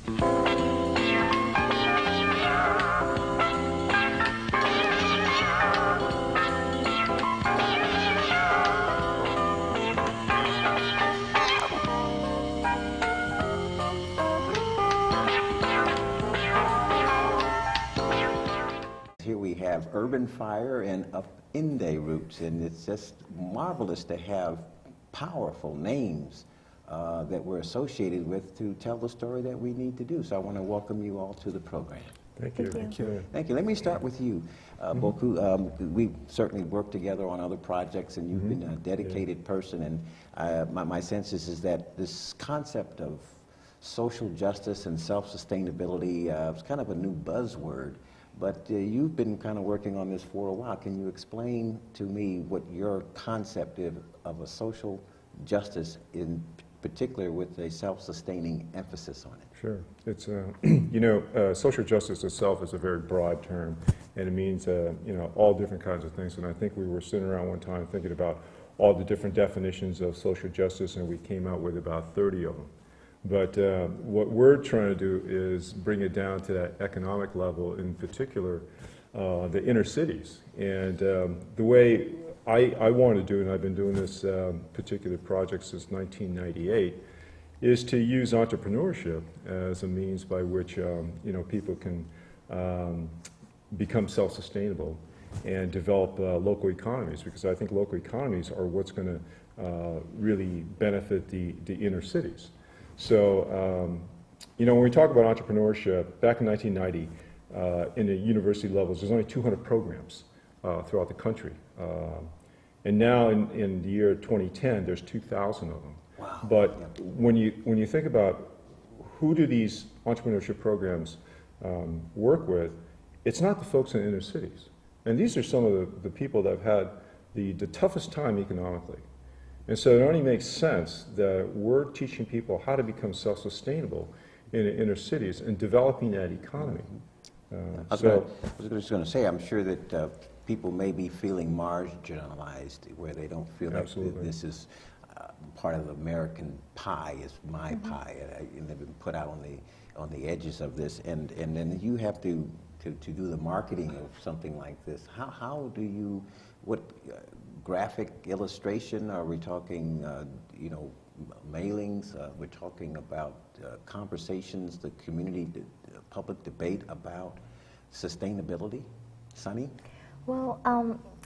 Here we have Urban Fire and Upinde Roots, and it's just marvelous to have powerful names that we're associated with to tell the story that we need to do. So I want to welcome you all to the program. Thank you. Thank you. Thank you. Let me start with you, Boku. We've certainly worked together on other projects, and you've been a dedicated person. And my sense is that this concept of social justice and self-sustainability is kind of a new buzzword. But you've been kind of working on this for a while. Can you explain to me what your concept is of a social justice, in particular with a self-sustaining emphasis on it? Sure. It's, social justice itself is a very broad term, and it means, all different kinds of things. And I think we were sitting around one time thinking about all the different definitions of social justice, and we came out with about 30 of them. But what we're trying to do is bring it down to that economic level, in particular, the inner cities. And the way I want to do, and I've been doing this particular project since 1998, is to use entrepreneurship as a means by which people can become self-sustainable and develop local economies, because I think local economies are what's going to really benefit the inner cities. So, when we talk about entrepreneurship, back in 1990, in the university levels, there's only 200 programs throughout the country. And now in the year 2010, there's 2,000 of them. Wow. But when you think about who do these entrepreneurship programs work with, it's not the folks in the inner cities. And these are some of the people that have had the toughest time economically. And so it only makes sense that we're teaching people how to become self-sustainable in the inner cities and developing that economy. I was just going to say, I'm sure that people may be feeling marginalized, where they don't feel like this is part of the American pie, is my pie, and they've been put out on the edges of this. And then you have to do the marketing of something like this. How do you, what graphic illustration? Are we talking, mailings? We're talking about conversations, the community, public debate about sustainability? Sunny? Well,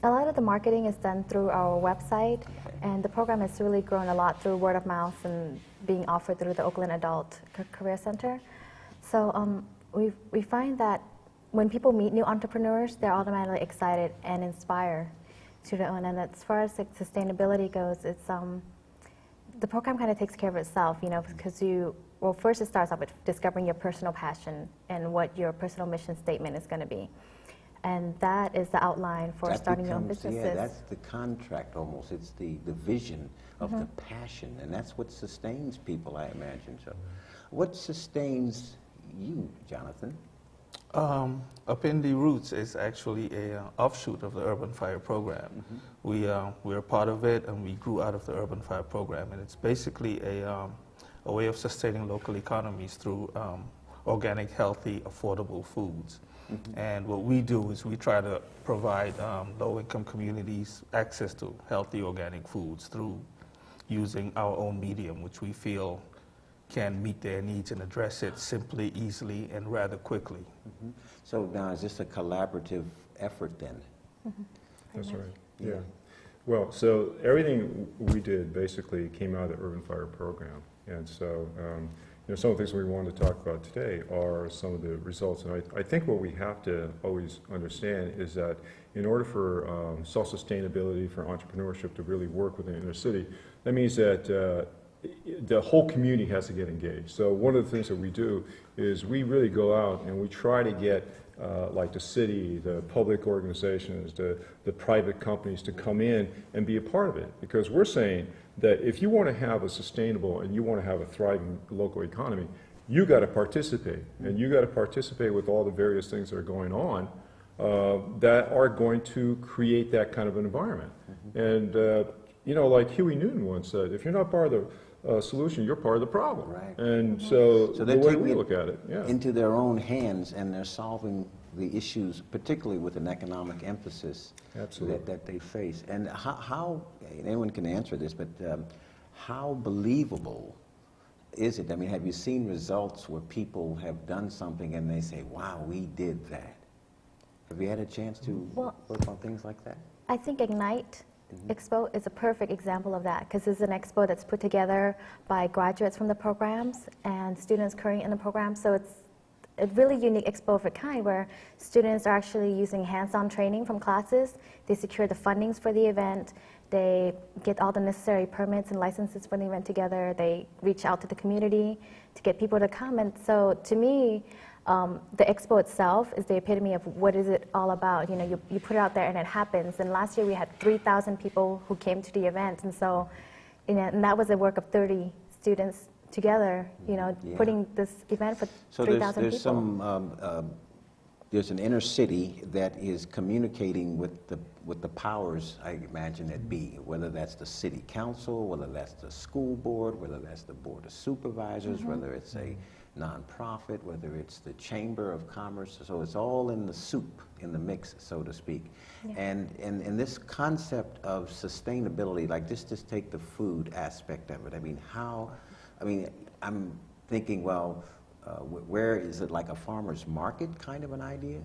a lot of the marketing is done through our website, and the program has really grown a lot through word of mouth and being offered through the Oakland Adult Career Center. So we find that when people meet new entrepreneurs, they're automatically excited and inspired to their own. And as far as sustainability goes, it's the program kind of takes care of itself, because first it starts off with discovering your personal passion and what your personal mission statement is going to be. And that is the outline for starting your own businesses. Yeah, that's the contract almost. It's the vision of the passion, and that's what sustains people, I imagine. So what sustains you, Jonathan? Upinde Roots is actually a offshoot of the Urban Fire program. We're part of it, and we grew out of the Urban Fire program, and it's basically a way of sustaining local economies through organic, healthy, affordable foods. And what we do is we try to provide low-income communities access to healthy organic foods through using our own medium, which we feel can meet their needs and address it simply, easily, and rather quickly. So now, is this a collaborative effort then? That's right, yeah. Well, so everything we did basically came out of the Urban Fire program. And so, some of the things we wanted to talk about today are some of the results. And I think what we have to always understand is that in order for self-sustainability, for entrepreneurship to really work within the inner city, that means that the whole community has to get engaged. So one of the things that we do is we really go out and we try to get like the city, the public organizations, the private companies to come in and be a part of it. Because we're saying that if you want to have a sustainable and you want to have a thriving local economy, you got to participate. And you got to participate with all the various things that are going on that are going to create that kind of an environment. And like Huey Newton once said, if you're not part of solution, you're part of the problem. Right. And so So the they're way taking we it look at it, yeah. into their own hands, and they're solving the issues, particularly with an economic emphasis Absolutely. that they face. And how anyone can answer this, but how believable is it? I mean, have you seen results where people have done something and they say, wow, we did that? Have you had a chance to work on things like that? I think Ignite Expo is a perfect example of that, because it's an expo that's put together by graduates from the programs and students currently in the program. So it's a really unique expo of a kind, where students are actually using hands-on training from classes. They secure the fundings for the event. They get all the necessary permits and licenses for the event together. They reach out to the community to get people to come. And so to me, the expo itself is the epitome of what is it all about. You know, you put it out there and it happens. And last year we had 3,000 people who came to the event. And so, you know, and that was a work of 30 students together, you know, putting this event for 3,000 people. So there's an inner city that is communicating with the powers, I imagine, that be, whether that's the city council, whether that's the school board, whether that's the board of supervisors, whether it's a nonprofit, whether it's the chamber of commerce. So it's all in the soup, in the mix, so to speak. Yeah. And this concept of sustainability, like just take the food aspect of it. I mean, I'm thinking, well, where is it, like a farmer's market kind of an idea?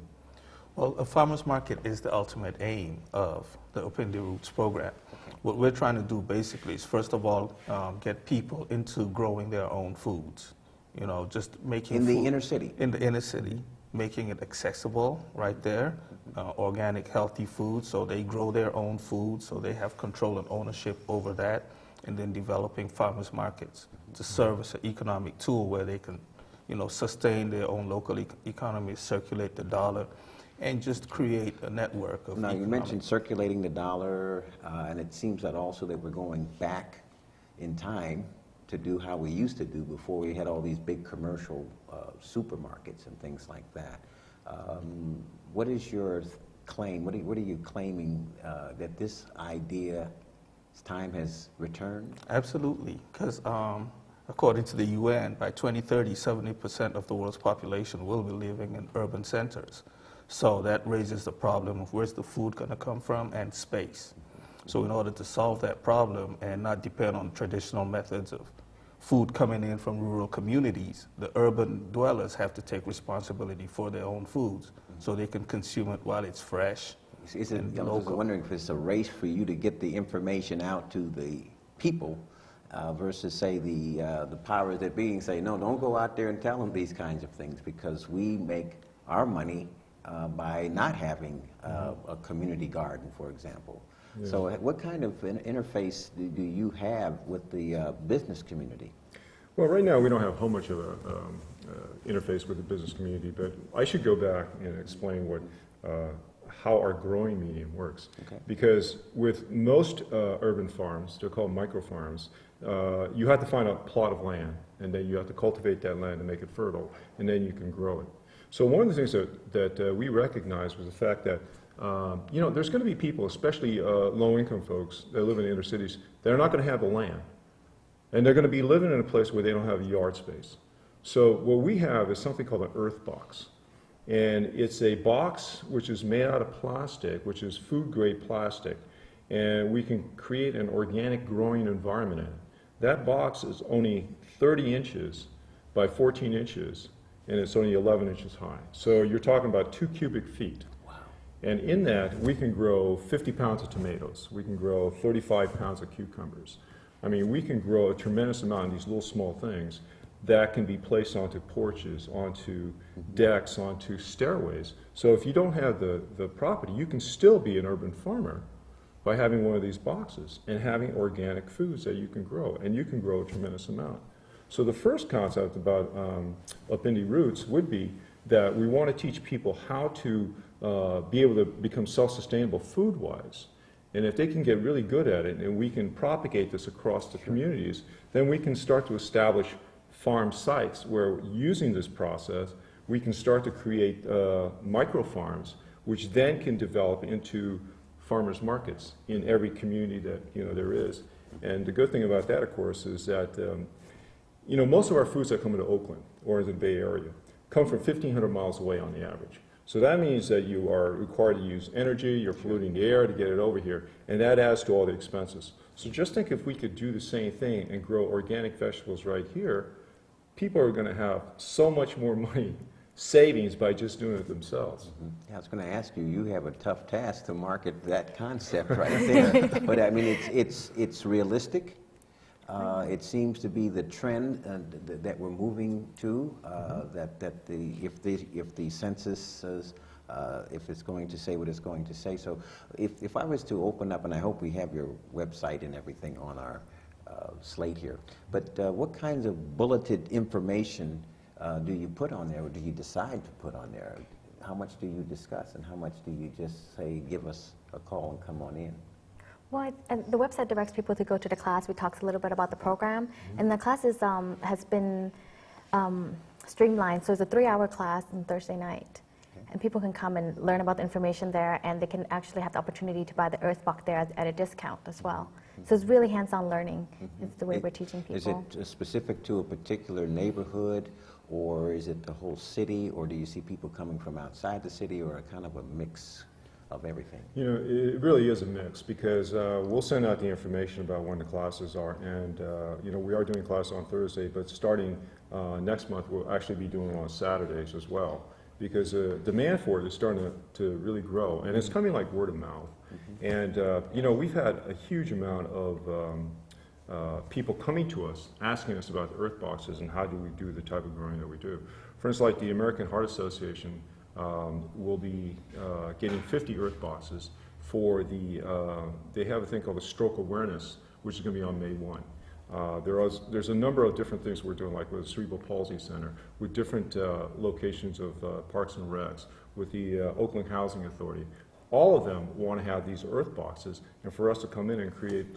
Well, a farmer's market is the ultimate aim of the Upinde Roots program. Okay. What we're trying to do basically is, first of all, get people into growing their own foods. You know, just making in food the inner city. In the inner city, making it accessible right there, organic, healthy food, so they grow their own food, so they have control and ownership over that, and then developing farmers markets to serve as an economic tool where they can, you know, sustain their own local economy, circulate the dollar, and just create a network of Now, you mentioned circulating the dollar, and it seems that also that we're going back in time to do how we used to do before we had all these big commercial supermarkets and things like that. What is your claim? What are you claiming that this idea's time has returned? Absolutely, because according to the UN, by 2030, 70% of the world's population will be living in urban centers. So that raises the problem of where's the food going to come from and space. So in order to solve that problem and not depend on traditional methods of food coming in from rural communities, the urban dwellers have to take responsibility for their own foods so they can consume it while it's fresh. I'm just wondering if it's a race for you to get the information out to the people versus, say, the powers that be, and say, no, don't go out there and tell them these kinds of things, because we make our money by not having a community garden, for example. Yeah. So what kind of interface do you have with the business community? Well, right now we don't have how much of a interface with the business community, but I should go back and explain how our growing medium works. Okay. Because with most urban farms, they're called micro farms, you have to find a plot of land, and then you have to cultivate that land and make it fertile, and then you can grow it. So one of the things that we recognized was the fact that you know, there's going to be people, especially low-income folks that live in the inner cities, that are not going to have the land. And they're going to be living in a place where they don't have yard space. So what we have is something called an earth box. And it's a box which is made out of plastic, which is food-grade plastic. And we can create an organic growing environment in it. That box is only 30 inches by 14 inches, and it's only 11 inches high. So you're talking about 2 cubic feet. And in that, we can grow 50 pounds of tomatoes. We can grow 35 pounds of cucumbers. I mean, we can grow a tremendous amount of these little small things that can be placed onto porches, onto decks, onto stairways. So if you don't have the property, you can still be an urban farmer by having one of these boxes and having organic foods that you can grow. And you can grow a tremendous amount. So the first concept about Upinde Roots would be that we want to teach people how to be able to become self-sustainable food-wise. And if they can get really good at it, and we can propagate this across the communities, then we can start to establish farm sites where, using this process, we can start to create micro farms, which then can develop into farmers markets in every community that there is. And the good thing about that, of course, is that you know, most of our foods that come into Oakland or into the Bay Area come from 1,500 miles away on the average. So that means that you are required to use energy, you're polluting the air to get it over here, and that adds to all the expenses. So just think if we could do the same thing and grow organic vegetables right here, people are going to have so much more money savings by just doing it themselves. Yeah, I was going to ask you, you have a tough task to market that concept right there. But I mean, it's realistic. It seems to be the trend that we're moving to. If the census says, if it's going to say what it's going to say. So if I was to open up, and I hope we have your website and everything on our slate here, but what kinds of bulleted information do you put on there, or do you decide to put on there? How much do you discuss, and how much do you just say, give us a call and come on in? Well, and the website directs people to go to the class. We talked a little bit about the program, and the class is, has been streamlined. So it's a 3-hour class on Thursday night, and people can come and learn about the information there, and they can actually have the opportunity to buy the earth box there at a discount as well. So it's really hands-on learning. It's the way we're teaching people. Is it specific to a particular neighborhood, or is it the whole city, or do you see people coming from outside the city, or a kind of a mix of everything? You know, it really is a mix, because we'll send out the information about when the classes are, and you know, we are doing classes on Thursday, but starting next month we'll actually be doing them on Saturdays as well, because demand for it is starting to really grow, and it's coming like word of mouth. And you know, we've had a huge amount of people coming to us asking us about the earth boxes and how do we do the type of growing that we do. For instance, like the American Heart Association will be getting 50 earth boxes for the, they have a thing called the stroke awareness, which is going to be on May 1. There's a number of different things we're doing, like with the Cerebral Palsy Center, with different locations of Parks and Recs, with the Oakland Housing Authority. All of them want to have these earth boxes, and for us to come in and create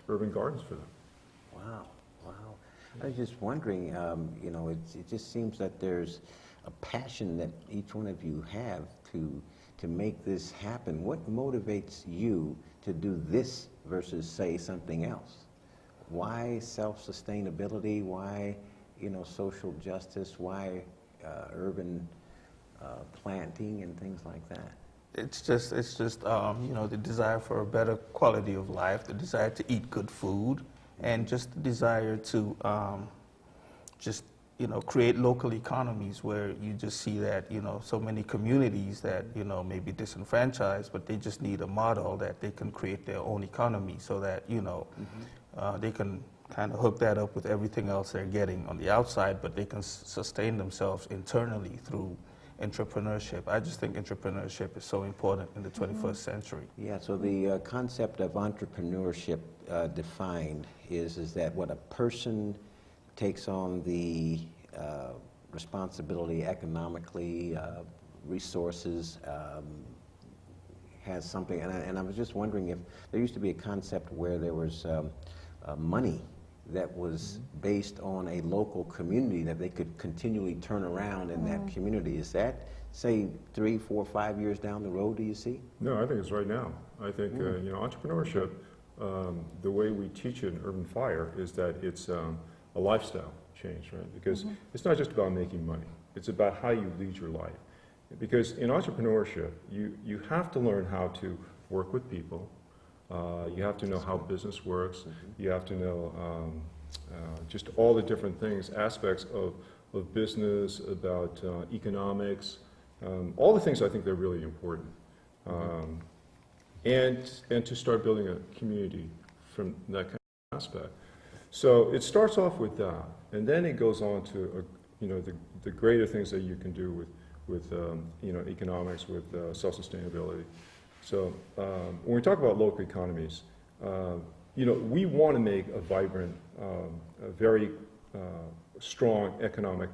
urban gardens for them. Wow, wow. I was just wondering, you know, it just seems that there's a passion that each one of you have to make this happen. What motivates you to do this versus, say, something else? Why self-sustainability? Why, you know, social justice? Why urban planting and things like that? It's just you know, the desire for a better quality of life, the desire to eat good food, and just the desire to just, you know, create local economies where you just see that, you know, so many communities that, you know, may be disenfranchised, but they just need a model that they can create their own economy so that, you know, they can kind of hook that up with everything else they're getting on the outside, but they can sustain themselves internally through entrepreneurship. I just think entrepreneurship is so important in the 21st century. Yeah, so the concept of entrepreneurship defined is that what a person takes on the responsibility economically, resources, has something, and I was just wondering if there used to be a concept where there was money that was based on a local community that they could continually turn around in that community. Is that, say, 3, 4, 5 years down the road, do you see? No, I think it's right now. I think you know, entrepreneurship, the way we teach it in Urban Fire is that it's a lifestyle change, right? Because it's not just about making money. It's about how you lead your life. Because in entrepreneurship, you have to learn how to work with people. You have to know how business works. You have to know just all the different things, aspects of business, about economics, all the things I think that are really important. And to start building a community from that kind of aspect. So it starts off with that, and then it goes on to you know, the greater things that you can do with you know, economics, with self-sustainability. So when we talk about local economies, you know, we want to make a vibrant, a very strong economic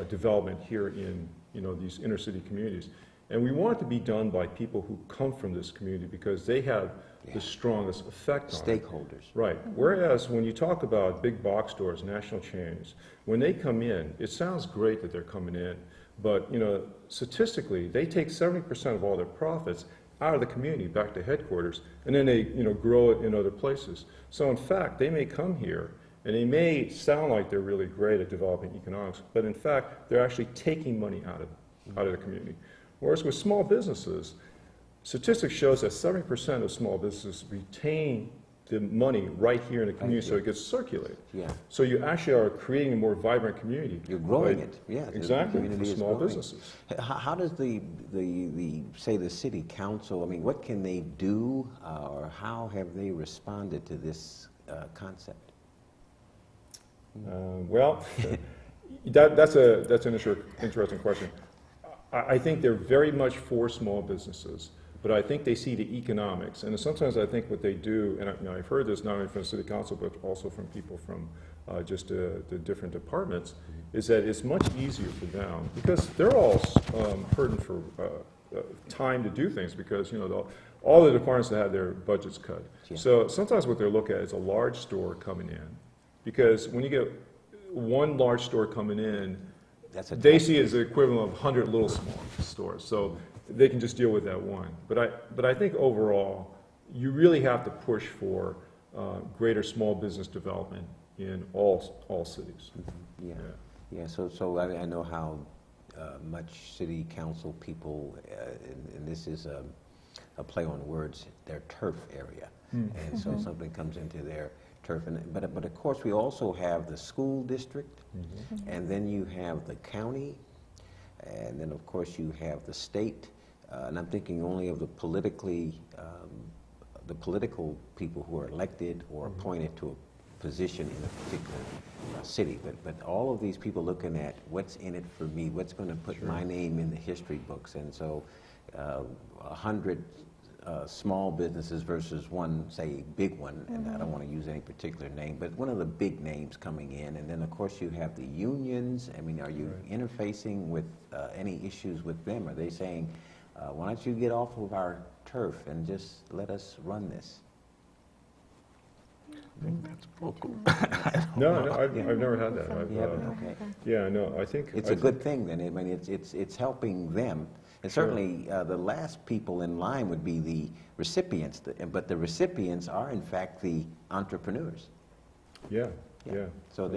development here in, you know, these inner city communities. And we want it to be done by people who come from this community because they have the strongest effect on it. Stakeholders. Right. Whereas when you talk about big box stores, national chains, when they come in, it sounds great that they're coming in, but, you know, statistically, they take 70% of all their profits out of the community back to headquarters, and then they, grow it in other places. So in fact, they may come here, and they may sound like they're really great at developing economics, but in fact, they're actually taking money out of the community. Whereas with small businesses, statistics shows that 70% of small businesses retain the money right here in the community, so it gets circulated. Yeah. So you actually are creating a more vibrant community. You're growing it, yeah. Exactly, The for community is small growing. businesses. How does the say the city council, I mean, what can they do, or how have they responded to this concept? Well, that's an interesting question. I think they're very much for small businesses, but I think they see the economics. And sometimes I think what they do, and I've heard this not only from the city council, but also from people from just the different departments, is that it's much easier for them, because they're all hurting for time to do things, because all the departments have had their budgets cut. Yeah. So sometimes what they're looking at is a large store coming in, because when you get one large store coming in, they see it as the equivalent of 100 little small stores. So they can just deal with that one. But I think overall, you really have to push for greater small business development in all cities. Yeah, yeah. So I know how much city council people, and this is a play on words, their turf area, and so something comes into their turf. But of course, we also have the school district, and then you have the county, and then of course you have the state. And I'm thinking only of the political people who are elected or appointed to a position in a particular city. But all of these people looking at what's in it for me, what's going to put my name in the history books. And so 100 small businesses versus one, say, big one, and I don't want to use any particular name, but one of the big names coming in. And then, of course, you have the unions. I mean, are you interfacing with any issues with them? Are they saying, why don't you get off of our turf and just let us run this? I think that's vocal. No, I've never had that. You haven't? Okay. Yeah, no, I think It's a good thing then. I mean, it's helping them. And certainly the last people in line would be the recipients, but the recipients are in fact the entrepreneurs. Yeah. So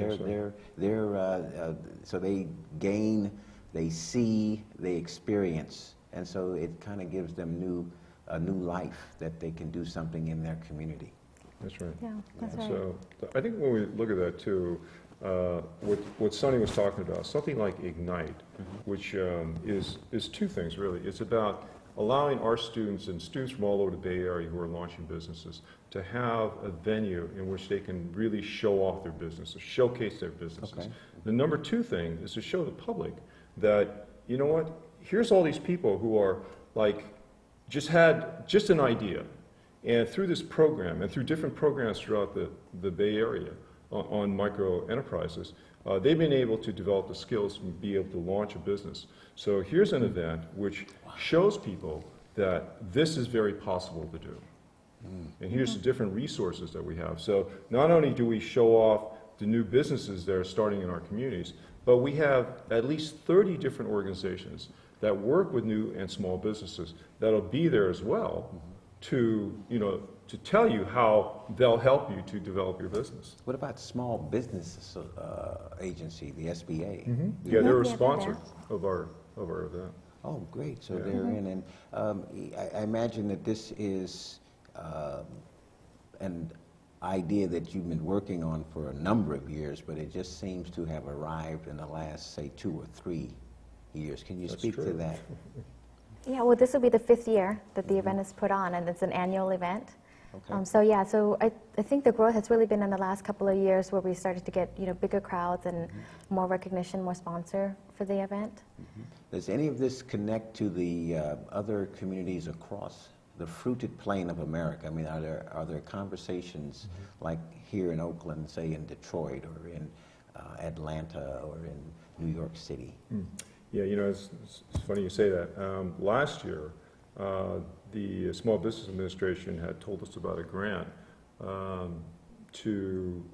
so they gain, they see, they experience, and so it kind of gives them a new life that they can do something in their community. That's right. Yeah, that's right. So I think when we look at that too, what Sonny was talking about, something like Ignite, which is two things really. It's about allowing our students and students from all over the Bay Area who are launching businesses to have a venue in which they can really show off their businesses, showcase their businesses. Okay. The number two thing is to show the public that, you know what, here's all these people who are like, had just an idea. And through this program, and through different programs throughout the Bay Area on micro enterprises, they've been able to develop the skills and be able to launch a business. So here's an event which shows people that this is very possible to do. And here's the different resources that we have. So not only do we show off the new businesses that are starting in our communities, but we have at least 30 different organizations that work with new and small businesses that'll be there as well to tell you how they'll help you to develop your business. What about Small Business Agency, the SBA? Yeah, they're a Yeah, sponsor of our event. Oh, great. So they're in. And I imagine that this is an idea that you've been working on for a number of years, but it just seems to have arrived in the last, say, 2 or 3 years. Can you That's speak to true. that? Yeah, well, this will be the 5th year that the event is put on, and it's an annual event. Okay. So I think the growth has really been in the last couple of years where we started to get bigger crowds and more recognition, more sponsor for the event. Does any of this connect to the other communities across the fruited plain of America? I mean, are there conversations like here in Oakland, say in Detroit or in Atlanta or in New York City? Yeah, it's funny you say that. Last year, the Small Business Administration had told us about a grant to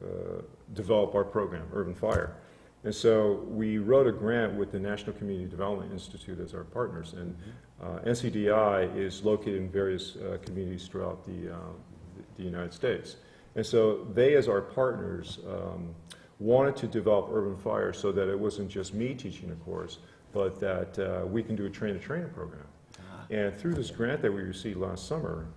develop our program, Urban Fire. And so we wrote a grant with the National Community Development Institute as our partners, and NCDI is located in various communities throughout the United States. And so they, as our partners, wanted to develop Urban Fire so that it wasn't just me teaching a course, but that we can do a train-the-trainer program. And through this grant that we received last summer,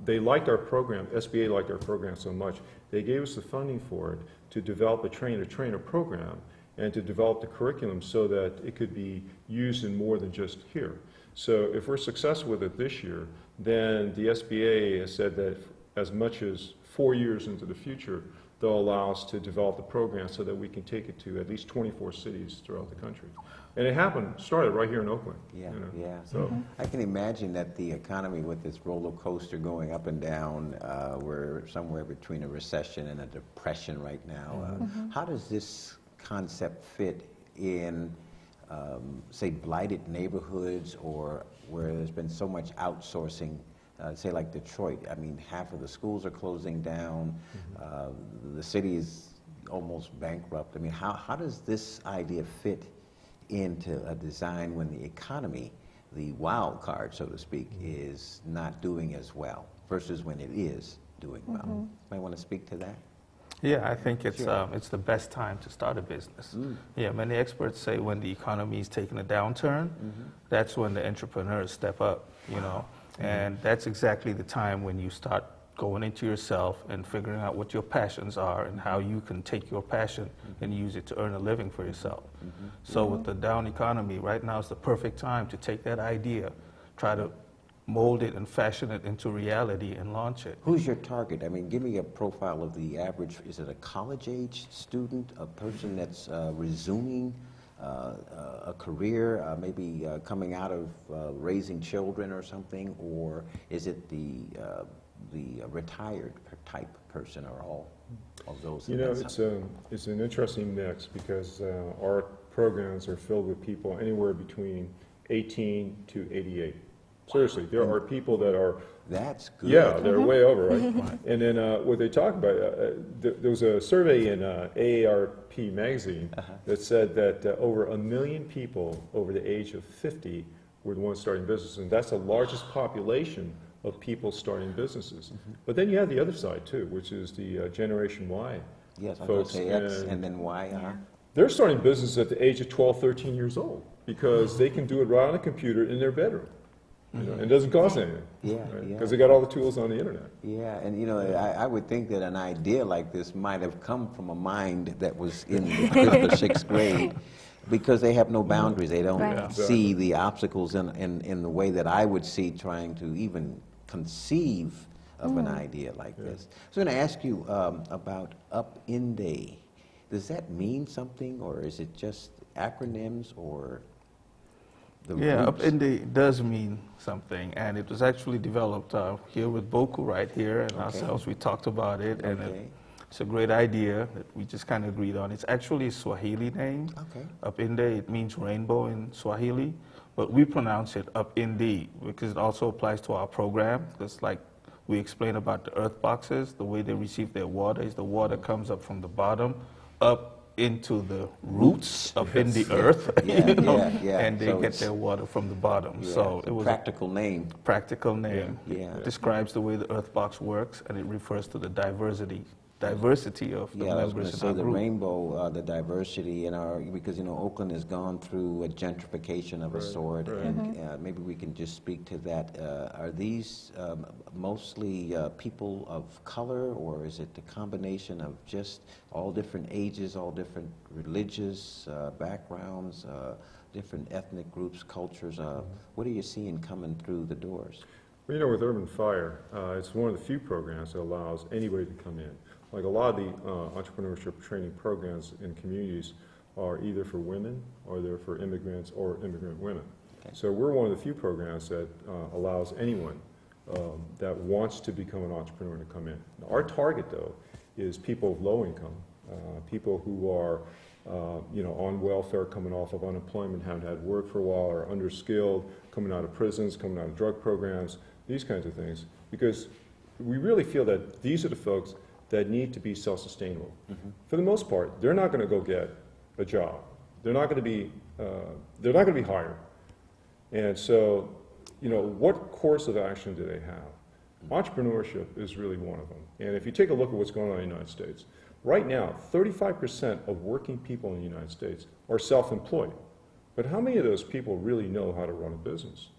they liked our program, SBA liked our program so much, they gave us the funding for it to develop a train-the-trainer program and to develop the curriculum so that it could be used in more than just here. So if we're successful with it this year, then the SBA has said that as much as 4 years into the future, they'll allow us to develop the program so that we can take it to at least 24 cities throughout the country. And it started right here in Oakland. Yeah, you know? yeah. So I can imagine that the economy with this roller coaster going up and down, we're somewhere between a recession and a depression right now. How does this concept fit in, say, blighted neighborhoods or where there's been so much outsourcing, say like Detroit? I mean, half of the schools are closing down. The city is almost bankrupt. I mean, how does this idea fit into a design when the economy, the wild card, so to speak, is not doing as well versus when it is doing well? Might want to speak to that? Yeah, I think it's Sure. it's the best time to start a business. Yeah, many experts say when the economy is taking a downturn, that's when the entrepreneurs step up, you know, and that's exactly the time when you start going into yourself and figuring out what your passions are and how you can take your passion and use it to earn a living for yourself. So with the down economy, right now is the perfect time to take that idea, try to mold it and fashion it into reality and launch it. Who's your target? I mean, give me a profile of the average. Is it a college-age student, a person that's resuming a career, maybe coming out of raising children or something, or is it the retired type person, or all of those? you know, it's an interesting mix because our programs are filled with people anywhere between 18 to 88. Seriously, there are people that are, That's good. yeah, they're way over, right? And then what they talk about, there was a survey in AARP magazine that said that over 1 million people over the age of 50 were the ones starting businesses, and that's the largest population of people starting businesses. But then you have the other side too, which is the Generation Y. Yes, I was folks, going to say X and then Y. They're starting business at the age of 12, 13 years old because they can do it right on a computer in their bedroom. You know, and it doesn't cost anything. Yeah, Because they got all the tools on the internet. Yeah, and you know, I would think that an idea like this might have come from a mind that was in the 5th or 6th grade, because they have no boundaries. They don't Right. see the obstacles in the way that I would see trying to even conceive of an idea like this. So I'm going to ask you about Upinde. Does that mean something, or is it just acronyms, or the Yeah, roots? Upinde does mean something, and it was actually developed here with Boku right here, and ourselves. We talked about it, and Okay. it's a great idea that we just kind of agreed on. It's actually a Swahili name. Okay. Upinde, it means rainbow in Swahili, but we pronounce it Upinde because it also applies to our program. It's like we explain about the earth boxes, the way they receive their water is the water comes up from the bottom, up into the roots up in the earth, Yeah, you know, yeah, yeah. and they So get it's- their water from the bottom. Yeah, So it's it a was practical name. a practical name. Yeah. It describes the way the earth box works, and it refers to the diversity of the Yeah, I was going members to in say our the group. rainbow, the diversity in our, because, you know, Oakland has gone through a gentrification of a sort, right. and maybe we can just speak to that. Are these mostly people of color, or is it the combination of just all different ages, all different religious backgrounds, different ethnic groups, cultures? What are you seeing coming through the doors? Well, you know, with Urban Fire, it's one of the few programs that allows anybody to come in. Like a lot of the entrepreneurship training programs in communities are either for women, or they're for immigrants or immigrant women. Okay. So we're one of the few programs that allows anyone that wants to become an entrepreneur to come in. Now, our target, though, is people of low income, people who are you know, on welfare, coming off of unemployment, haven't had work for a while, are underskilled, coming out of prisons, coming out of drug programs, these kinds of things. Because we really feel that these are the folks that need to be self-sustainable. For the most part, they're not going to go get a job. They're not going to be hired. And so, you know, what course of action do they have? Entrepreneurship is really one of them. And if you take a look at what's going on in the United States, right now, 35% of working people in the United States are self-employed. But how many of those people really know how to run a business?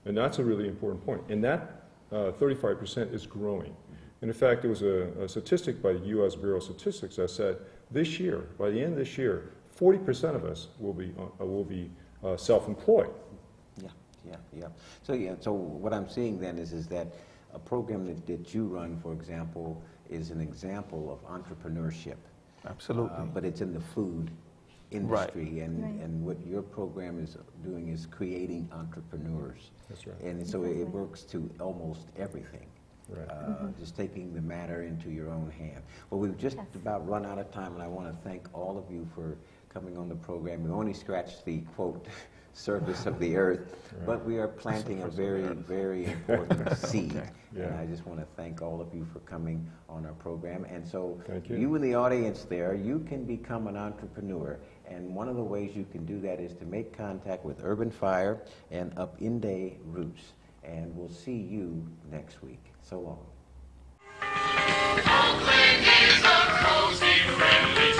And that's a really important point. And that 35% is growing. And in fact, there was a statistic by the U.S. Bureau of Statistics that said this year, by the end of this year, 40% of us will be self-employed. Yeah. So what I'm seeing then is that a program that you run, for example, is an example of entrepreneurship. Absolutely. But it's in the food industry, Right. and what your program is doing is creating entrepreneurs. That's right. And so it works to almost everything. Right. Just taking the matter into your own hand. Well, we've just about run out of time, and I want to thank all of you for coming on the program. We only scratched the, quote, surface of the earth, but we are planting a very, very important seed. Yeah. And I just want to thank all of you for coming on our program. And so Thank you. you in the audience there, you can become an entrepreneur. And one of the ways you can do that is to make contact with Urban Fire and Upinde Roots. And we'll see you next week. So long. Oakland is a cozy, friendly